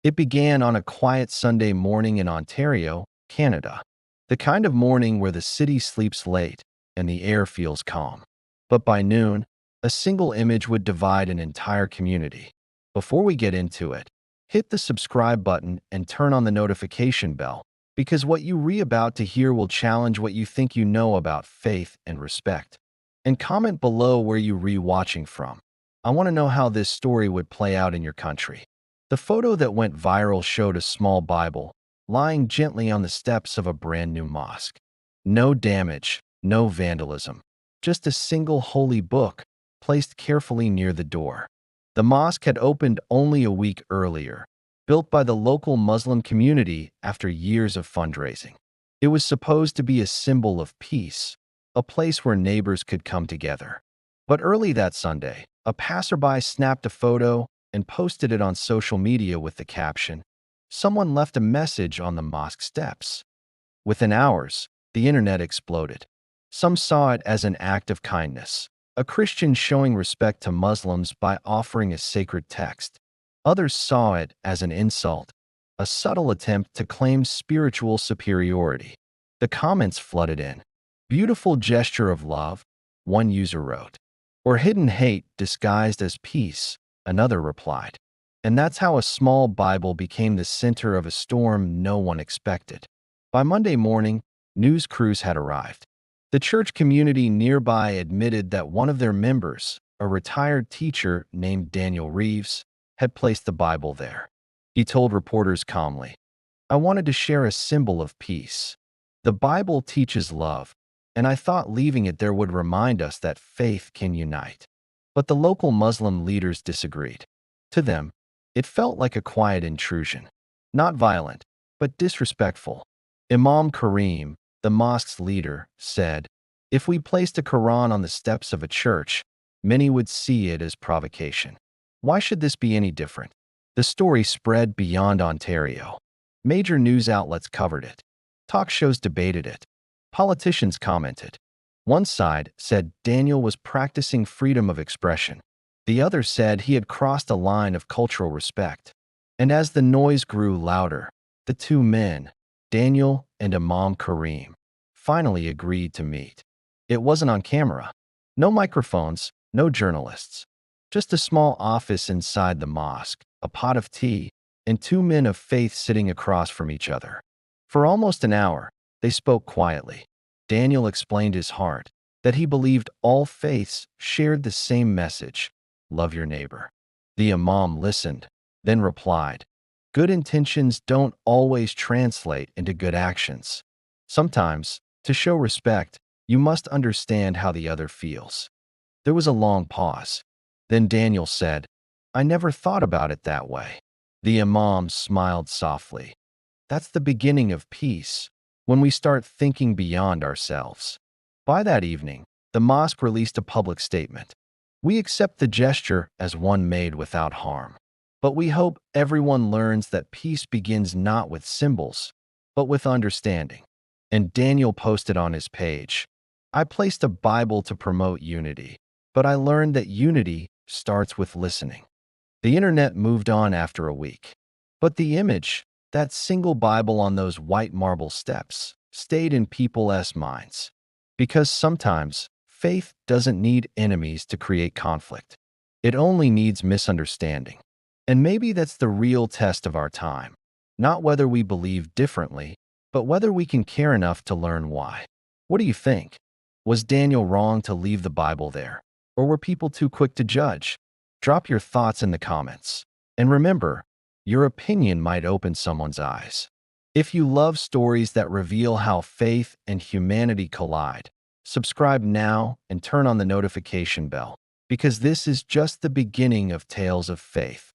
It began on a quiet Sunday morning in Ontario, Canada. The kind of morning where the city sleeps late and the air feels calm. But by noon, a single image would divide an entire community. Before we get into it, hit the subscribe button and turn on the notification bell, because what you about to hear will challenge what you think you know about faith and respect. And comment below where you watching from. I want to know how this story would play out in your country. The photo that went viral showed a small Bible lying gently on the steps of a brand new mosque. No damage, no vandalism, just a single holy book placed carefully near the door. The mosque had opened only a week earlier, built by the local Muslim community after years of fundraising. It was supposed to be a symbol of peace, a place where neighbors could come together. But early that Sunday, a passerby snapped a photo and posted it on social media with the caption, "Someone left a message on the mosque steps." Within hours, the internet exploded. Some saw it as an act of kindness, a Christian showing respect to Muslims by offering a sacred text. Others saw it as an insult, a subtle attempt to claim spiritual superiority. The comments flooded in. "Beautiful gesture of love," one user wrote. "Or hidden hate disguised as peace," another replied. And that's how a small Bible became the center of a storm no one expected. By Monday morning, news crews had arrived. The church community nearby admitted that one of their members, a retired teacher named Daniel Reeves, had placed the Bible there. He told reporters calmly, "I wanted to share a symbol of peace. The Bible teaches love, and I thought leaving it there would remind us that faith can unite." But the local Muslim leaders disagreed. To them, it felt like a quiet intrusion, not violent, but disrespectful. Imam Karim, the mosque's leader, said, "If we placed a Quran on the steps of a church, many would see it as provocation. Why should this be any different?" The story spread beyond Ontario. Major news outlets covered it. Talk shows debated it. Politicians commented. One side said Daniel was practicing freedom of expression. The other said he had crossed a line of cultural respect. And as the noise grew louder, the two men, Daniel and Imam Karim, finally agreed to meet. It wasn't on camera. No microphones, no journalists. Just a small office inside the mosque, a pot of tea, and two men of faith sitting across from each other. For almost an hour, they spoke quietly. Daniel explained his heart, that he believed all faiths shared the same message: love your neighbor. The imam listened, then replied, "Good intentions don't always translate into good actions. Sometimes, to show respect, you must understand how the other feels." There was a long pause. Then Daniel said, "I never thought about it that way." The imam smiled softly. "That's the beginning of peace, when we start thinking beyond ourselves." By that evening, the mosque released a public statement. "We accept the gesture as one made without harm. But we hope everyone learns that peace begins not with symbols, but with understanding." And Daniel posted on his page, "I placed a Bible to promote unity, but I learned that unity starts with listening." The internet moved on after a week. But the image, that single Bible on those white marble steps, stayed in people's minds. Because sometimes, faith doesn't need enemies to create conflict. It only needs misunderstanding. And maybe that's the real test of our time. Not whether we believe differently, but whether we can care enough to learn why. What do you think? Was Daniel wrong to leave the Bible there? Or were people too quick to judge? Drop your thoughts in the comments. And remember, your opinion might open someone's eyes. If you love stories that reveal how faith and humanity collide, subscribe now and turn on the notification bell, because this is just the beginning of Tales of Faith.